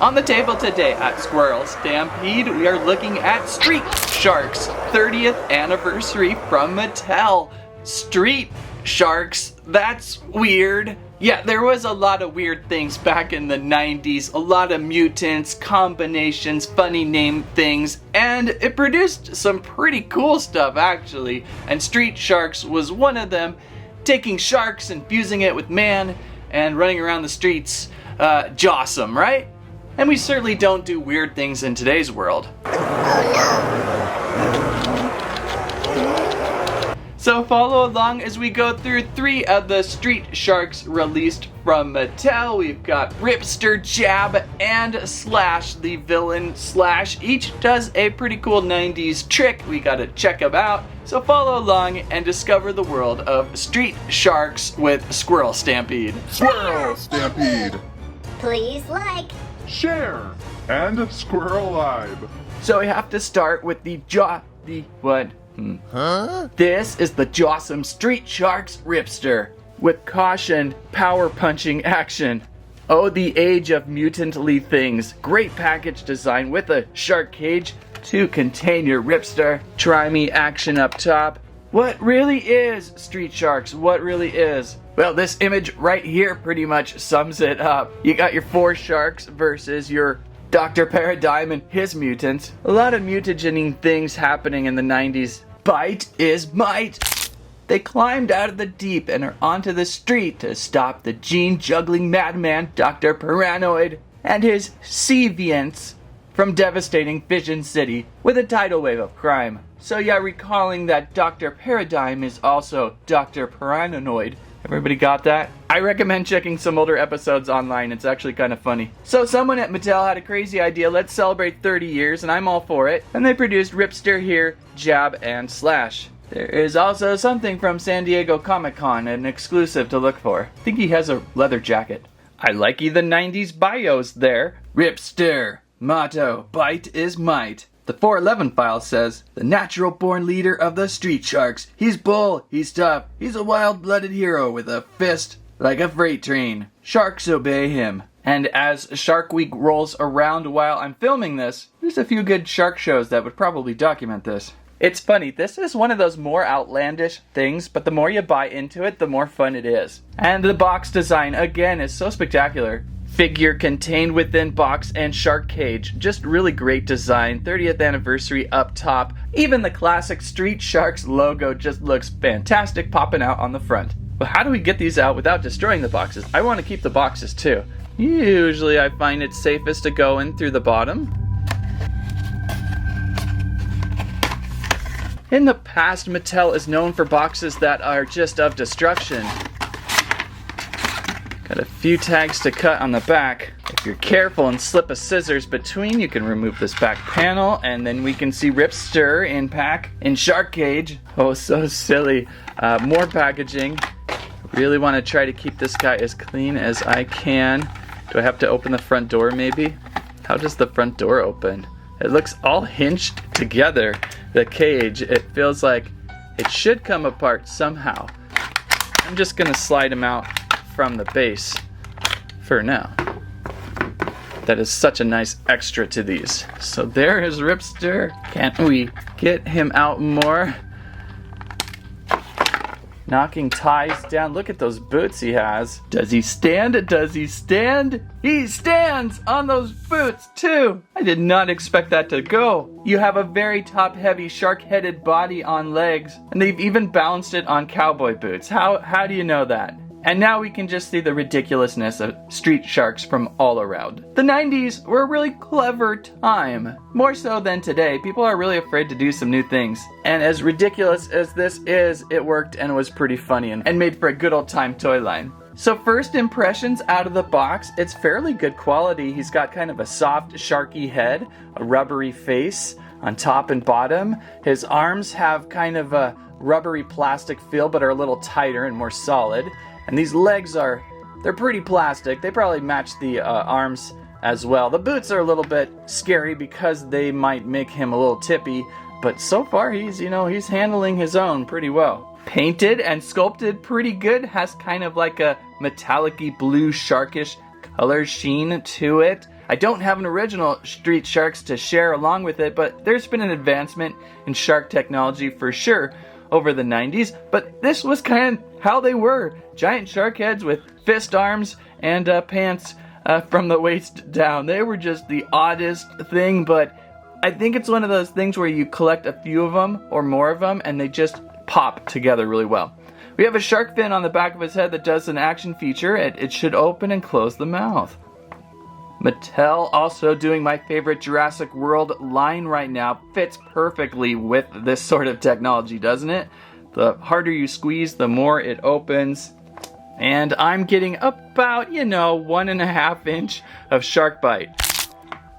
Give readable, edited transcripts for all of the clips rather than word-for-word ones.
On the table today at Squirrelstampede, we are looking at Street Sharks 30th anniversary from Mattel. Street Sharks, that's weird. Yeah, there was a lot of weird things back in the 90s, a lot of mutants, combinations, funny name things, and it produced some pretty cool stuff actually, and Street Sharks was one of them, taking sharks and fusing it with man and running around the streets. JAWesome, right? And we certainly don't do weird things in today's world. So follow along as we go through 3 of the Street Sharks released from Mattel. We've got Ripster, Jab, and Slash, the villain Slash. Each does a pretty cool 90s trick. We gotta check them out. So follow along and discover the world of Street Sharks with Squirrelstampede. Squirrelstampede! Please like, Share! And Squirrel Live! So we have to start with This is the JAWesome Street Sharks Ripster with caution, power punching action. Oh, the age of mutantly things. Great package design with a shark cage to contain your Ripster. Try me action up top. What really is Street Sharks? What really is? Well, this image right here pretty much sums it up. You got your 4 sharks versus your Dr. Paradigm and his mutants. A lot of mutagening things happening in the 90s. Bite is might. They climbed out of the deep and are onto the street to stop the gene-juggling madman Dr. Paranoid and his Seviants from devastating Vision City with a tidal wave of crime. So yeah, recalling that Dr. Paradigm is also Dr. Paranoid. Everybody got that? I recommend checking some older episodes online. It's actually kind of funny. So someone at Mattel had a crazy idea. Let's celebrate 30 years, and I'm all for it. And they produced Ripster here, Jab, and Slash. There is also something from San Diego Comic-Con, an exclusive to look for. I think he has a leather jacket. I likey the 90s bios there. Ripster. Motto, bite is might. The 411 file says, the natural born leader of the Street Sharks. He's bull, he's tough, he's a wild-blooded hero with a fist like a freight train. Sharks obey him. And as Shark Week rolls around while I'm filming this, there's a few good shark shows that would probably document this. It's funny, this is one of those more outlandish things, but the more you buy into it, the more fun it is. And the box design, again, is so spectacular. Figure contained within box and shark cage. Just really great design. 30th anniversary up top. Even the classic Street Sharks logo just looks fantastic popping out on the front. But how do we get these out without destroying the boxes? I want to keep the boxes too. Usually I find it safest to go in through the bottom. In the past, Mattel is known for boxes that are just of destruction. Got a few tags to cut on the back. If you're careful and slip a scissors between, you can remove this back panel, and then we can see Ripster in pack in shark cage. Oh, so silly. More packaging. Really want to try to keep this guy as clean as I can. Do I have to open the front door maybe? How does the front door open? It looks all hinged together. The cage, it feels like it should come apart somehow. I'm just gonna slide him out from the base for now. That is such a nice extra to these. So there is Ripster. Can't we get him out more? Knocking ties down. Look at those boots he has. Does he stand? Does he stand? He stands on those boots too. I did not expect that to go. You have a very top-heavy shark-headed body on legs, and they've even balanced it on cowboy boots. How do you know that? And now we can just see the ridiculousness of Street Sharks from all around. The 90s were a really clever time. More so than today, people are really afraid to do some new things. And as ridiculous as this is, it worked and was pretty funny and made for a good old time toy line. So first impressions out of the box, it's fairly good quality. He's got kind of a soft, sharky head, a rubbery face on top and bottom. His arms have kind of a rubbery plastic feel, but are a little tighter and more solid. And these legs they're pretty plastic. They probably match the arms as well. The boots are a little bit scary because they might make him a little tippy, but so far he's handling his own pretty well. Painted and sculpted pretty good. Has kind of like a metallic-y blue sharkish color sheen to it. I don't have an original Street Sharks to share along with it, but there's been an advancement in shark technology for sure over the 90s, but this was kind of how they were. Giant shark heads with fist arms and pants from the waist down. They were just the oddest thing, but I think it's one of those things where you collect a few of them or more of them and they just pop together really well. We have a shark fin on the back of his head that does an action feature. It should open and close the mouth. Mattel also doing my favorite Jurassic World line right now. Fits perfectly with this sort of technology, doesn't it? The harder you squeeze, the more it opens. And I'm getting about, 1.5 inch of shark bite.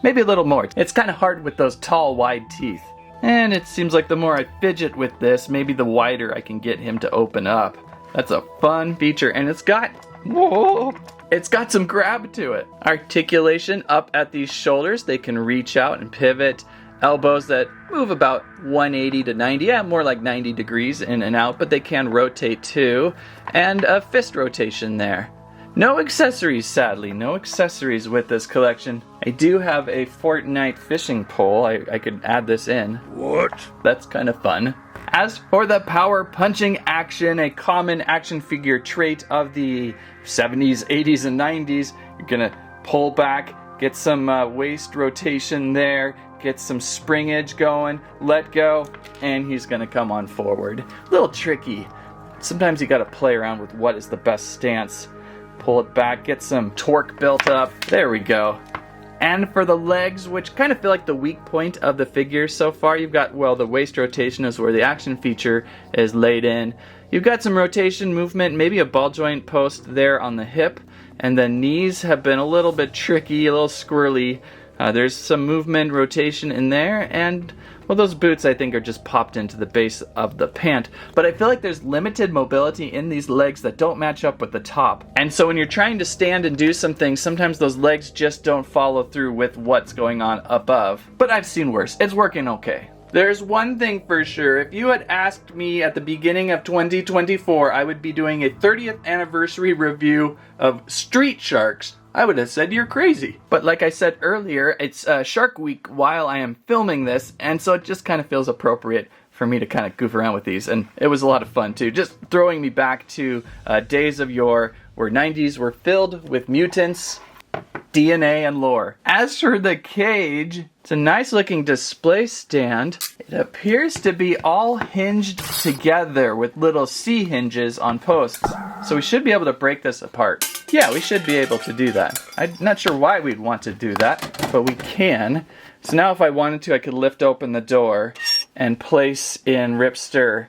Maybe a little more. It's kind of hard with those tall, wide teeth. And it seems like the more I fidget with this, maybe the wider I can get him to open up. That's a fun feature, and it's got some grab to it. Articulation up at these shoulders. They can reach out and pivot. Elbows that move about 180 to 90, more like 90 degrees in and out, but they can rotate too. And a fist rotation there. No accessories, sadly. No accessories with this collection. I do have a Fortnite fishing pole. I could add this in. What? That's kind of fun. As for the power punching action, a common action figure trait of the 70s, 80s, and 90s, you're gonna pull back, get some waist rotation there, get some springage going, let go, and he's gonna come on forward. A little tricky. Sometimes you gotta play around with what is the best stance. Pull it back, get some torque built up. There we go. And for the legs, which kind of feel like the weak point of the figure so far, you've got, the waist rotation is where the action feature is laid in. You've got some rotation movement, maybe a ball joint post there on the hip, and the knees have been a little bit tricky, a little squirrely. There's some movement, rotation in there, and those boots I think are just popped into the base of the pant. But I feel like there's limited mobility in these legs that don't match up with the top. And so when you're trying to stand and do some things, sometimes those legs just don't follow through with what's going on above. But I've seen worse. It's working okay. There's one thing for sure. If you had asked me at the beginning of 2024, I would be doing a 30th anniversary review of Street Sharks, I would have said you're crazy. But like I said earlier, it's Shark Week while I am filming this, and so it just kind of feels appropriate for me to kind of goof around with these. And it was a lot of fun too, just throwing me back to days of yore where 90s were filled with mutants, DNA, and lore. As for the cage, it's a nice looking display stand. It appears to be all hinged together with little C hinges on posts. So we should be able to break this apart. Yeah, we should be able to do that. I'm not sure why we'd want to do that, but we can. So now if I wanted to, I could lift open the door and place in Ripster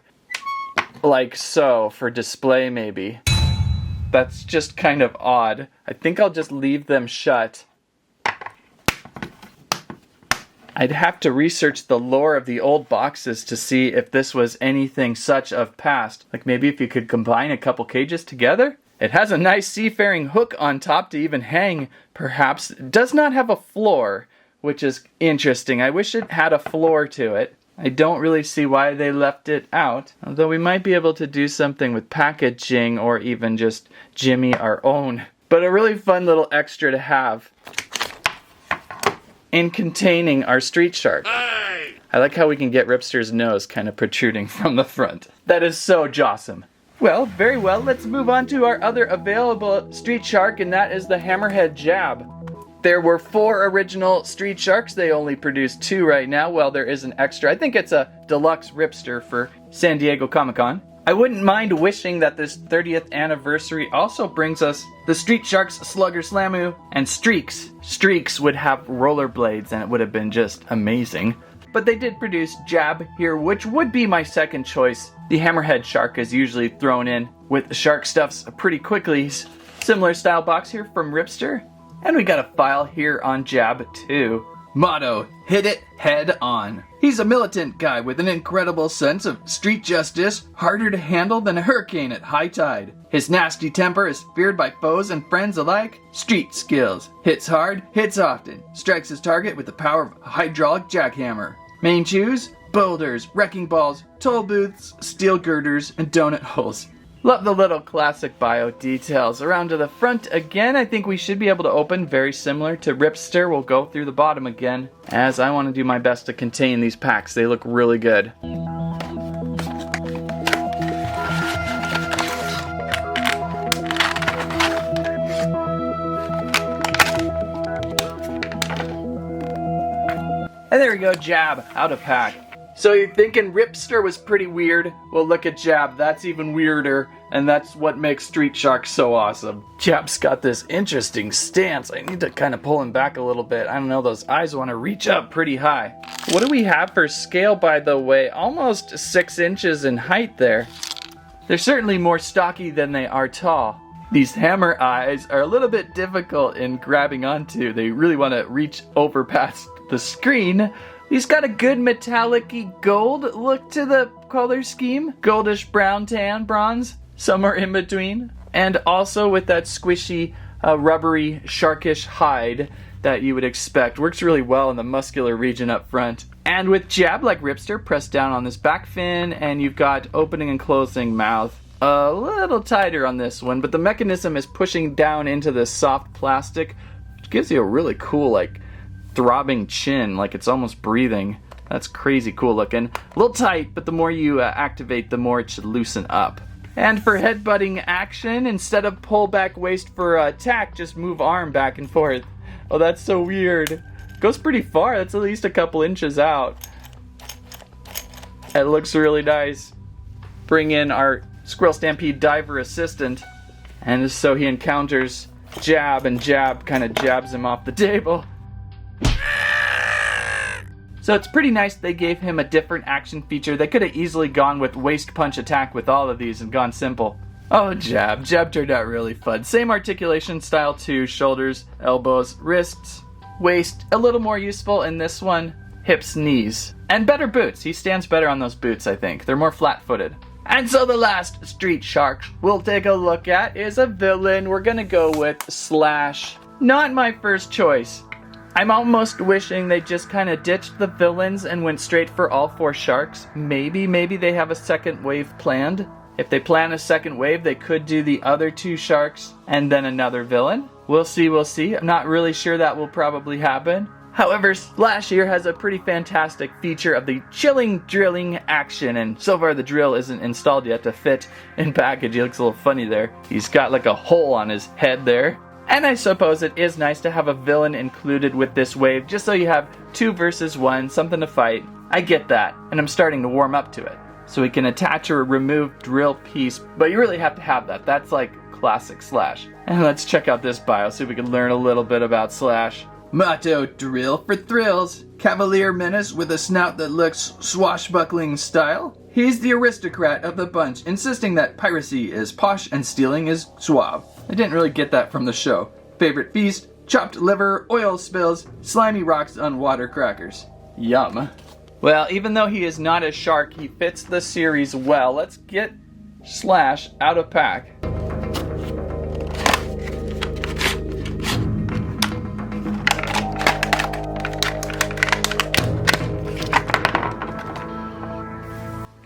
like so for display maybe. That's just kind of odd. I think I'll just leave them shut. I'd have to research the lore of the old boxes to see if this was anything such of past. Like maybe if you could combine a couple cages together? It has a nice seafaring hook on top to even hang, perhaps. It does not have a floor, which is interesting. I wish it had a floor to it. I don't really see why they left it out, although we might be able to do something with packaging or even just jimmy our own. But a really fun little extra to have in containing our street shark. Hey! I like how we can get Ripster's nose kind of protruding from the front. That is so JAWesome. Well, very well, let's move on to our other available street shark, and that is the Hammerhead Jab. There were 4 original Street Sharks. They only produced 2 right now. Well, there is an extra. I think it's a deluxe Ripster for San Diego Comic-Con. I wouldn't mind wishing that this 30th anniversary also brings us the Street Sharks Slugger Slamu and Streaks. Streaks would have rollerblades and it would have been just amazing. But they did produce Jab here, which would be my second choice. The Hammerhead Shark is usually thrown in with the shark stuffs pretty quickly. Similar style box here from Ripster. And we got a file here on Jab too. Motto, hit it head on. He's a militant guy with an incredible sense of street justice, harder to handle than a hurricane at high tide. His nasty temper is feared by foes and friends alike. Street skills, hits hard, hits often, strikes his target with the power of a hydraulic jackhammer. Main chews, boulders, wrecking balls, toll booths, steel girders, and donut holes. Love the little classic bio details. Around to the front again, I think we should be able to open, very similar to Ripster. We'll go through the bottom again, as I want to do my best to contain these packs. They look really good. And there we go, Jab, out of pack. So you're thinking Ripster was pretty weird? Well, look at Jab, that's even weirder, and that's what makes Street Sharks so awesome. Jab's got this interesting stance. I need to kind of pull him back a little bit. I don't know, those eyes want to reach up pretty high. What do we have for scale, by the way? Almost 6 inches in height there. They're certainly more stocky than they are tall. These hammer eyes are a little bit difficult in grabbing onto. They really want to reach over past the screen. He's got a good metallic-y gold look to the color scheme. Goldish brown, tan, bronze, somewhere in between. And also with that squishy, rubbery, sharkish hide that you would expect. Works really well in the muscular region up front. And with Jab like Ripster, press down on this back fin, and you've got opening and closing mouth. A little tighter on this one, but the mechanism is pushing down into this soft plastic, which gives you a really cool, like, throbbing chin, like it's almost breathing. That's crazy cool looking. A little tight, but the more you activate, the more it should loosen up. And for headbutting action, instead of pull back waist for attack, just move arm back and forth. Oh, that's so weird. Goes pretty far. That's at least a couple inches out. It looks really nice. Bring in our Squirrelstampede diver assistant, and so he encounters Jab, and Jab kind of jabs him off the table. So it's pretty nice they gave him a different action feature. They could have easily gone with waist punch attack with all of these and gone simple. Oh, Jab. Jab turned out really fun. Same articulation style too. Shoulders, elbows, wrists, waist. A little more useful in this one. Hips, knees. And better boots. He stands better on those boots, I think. They're more flat-footed. And so the last Street Sharks we'll take a look at is a villain. We're gonna go with Slash. Not my first choice. I'm almost wishing they just kind of ditched the villains and went straight for all 4 sharks. Maybe they have a second wave planned. If they plan a second wave, they could do the other 2 sharks and then another villain. We'll see. I'm not really sure that will probably happen. However, Slash here has a pretty fantastic feature of the chilling drilling action, and so far the drill isn't installed yet to fit in package. He looks a little funny there. He's got like a hole on his head there. And I suppose it is nice to have a villain included with this wave, just so you have 2 versus 1, something to fight. I get that, and I'm starting to warm up to it. So we can attach or remove drill piece, but you really have to have that. That's like classic Slash. And let's check out this bio, see if we can learn a little bit about Slash. Motto, drill for thrills. Cavalier menace with a snout that looks swashbuckling style. He's the aristocrat of the bunch, insisting that piracy is posh and stealing is suave. I didn't really get that from the show. Favorite feast, chopped liver, oil spills, slimy rocks on water crackers. Yum. Well, even though he is not a shark, he fits the series well. Let's get Slash out of pack.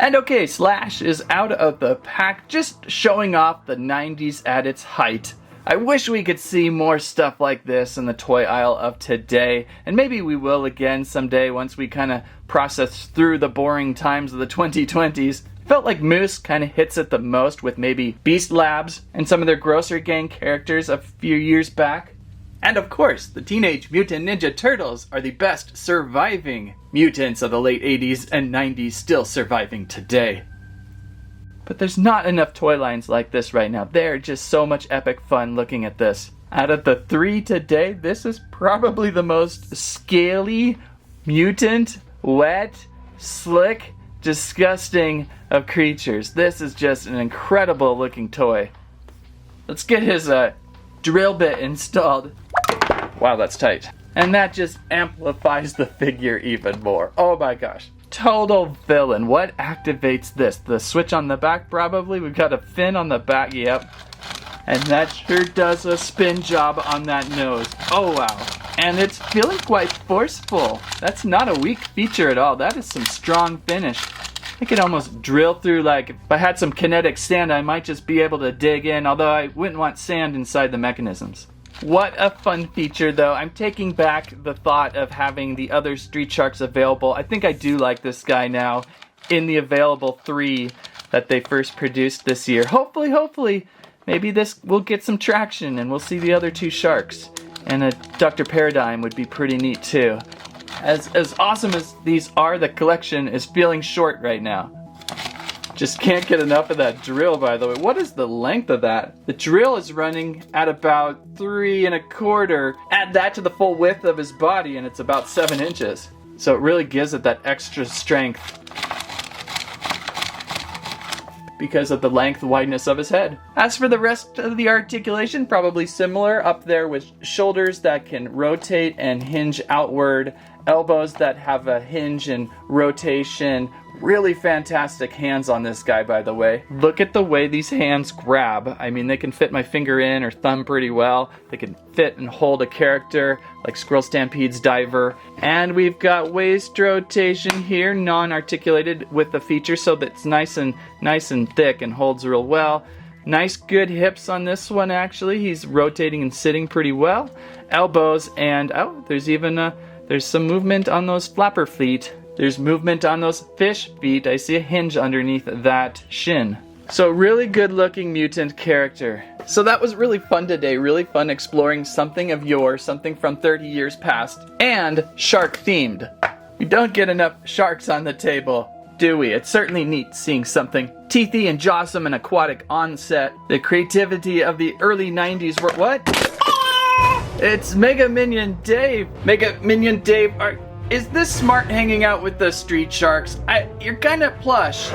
And okay, Slash is out of the pack, just showing off the 90s at its height. I wish we could see more stuff like this in the toy aisle of today, and maybe we will again someday once we kind of process through the boring times of the 2020s. Felt like Moose kind of hits it the most with maybe Beast Labs and some of their Grocer Gang characters a few years back. And of course, the Teenage Mutant Ninja Turtles are the best surviving mutants of the late 80s and 90s, still surviving today. But there's not enough toy lines like this right now. They're just so much epic fun looking at this. Out of the 3 today, this is probably the most scaly, mutant, wet, slick, disgusting of creatures. This is just an incredible looking toy. Let's get his drill bit installed. Wow, that's tight. And that just amplifies the figure even more. Oh my gosh. Total villain. What activates this? The switch on the back probably? We've got a fin on the back, yep. And that sure does a spin job on that nose. Oh wow. And it's feeling quite forceful. That's not a weak feature at all. That is some strong finish. I could almost drill through, like, if I had some kinetic sand, I might just be able to dig in, although I wouldn't want sand inside the mechanisms. What a fun feature, though. I'm taking back the thought of having the other Street Sharks available. I think I do like this guy now in the available 3 that they first produced this year. Hopefully, maybe this will get some traction and we'll see the other 2 sharks. And a Dr. Paradigm would be pretty neat, too. As awesome as these are, the collection is feeling short right now. Just can't get enough of that drill, by the way. What is the length of that? The drill is running at about 3 1/4. Add that to the full width of his body and it's about 7 inches. So it really gives it that extra strength because of the length wideness of his head. As for the rest of the articulation, probably similar, up there with shoulders that can rotate and hinge outward, elbows that have a hinge and rotation. Really fantastic hands on this guy, by the way. Look at the way these hands grab. I mean, they can fit my finger in or thumb pretty well. They can fit and hold a character like Squirrelstampede's diver. And we've got waist rotation here, non-articulated with the feature, so that's nice and thick and holds real well. Nice good hips on this one, actually. He's rotating and sitting pretty well. Elbows, and oh, there's even there's some movement on those flapper feet. There's movement on those fish feet. I see a hinge underneath that shin. So really good looking mutant character. So that was really fun today. Really fun exploring something of yore, something from 30 years past, and shark themed. We don't get enough sharks on the table, do we? It's certainly neat seeing something teethy and JAWesome and aquatic on set. The creativity of the early 90s were what? It's MEGA Minion Dave. MEGA Minion Dave, is this smart hanging out with the Street Sharks? You're kind of plush.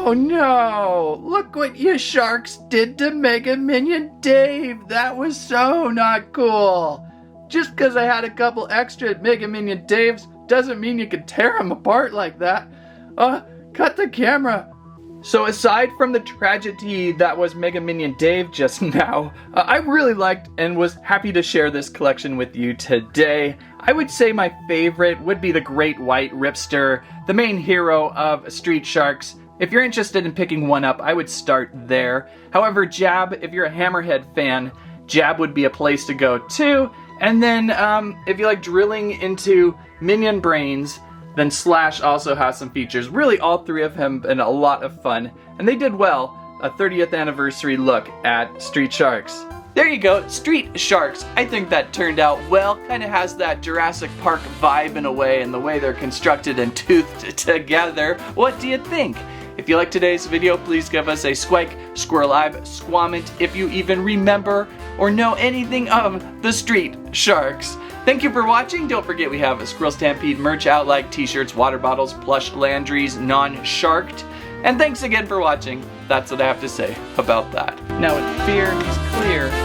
Oh no! Look what you sharks did to MEGA Minion Dave! That was so not cool! Just because I had a couple extra MEGA Minion Daves doesn't mean you can tear them apart like that. Cut the camera. So aside from the tragedy that was MEGA Minion Dave just now, I really liked and was happy to share this collection with you today. I would say my favorite would be the Great White Ripster, the main hero of Street Sharks. If you're interested in picking one up, I would start there. However, Jab, if you're a Hammerhead fan, Jab would be a place to go too. And then if you like drilling into minion brains, then Slash also has some features. Really, all 3 of them have been a lot of fun. And they did well, a 30th anniversary look at Street Sharks. There you go, Street Sharks. I think that turned out well. Kind of has that Jurassic Park vibe in a way, and the way they're constructed and toothed together. What do you think? If you liked today's video, please give us a squike, squirrelive, squamment if you even remember or know anything of the Street Sharks. Thank you for watching. Don't forget we have a Squirrelstampede merch out like t-shirts, water bottles, plush landries, non-sharked. And thanks again for watching. That's what I have to say about that. Now with fear, he's clear.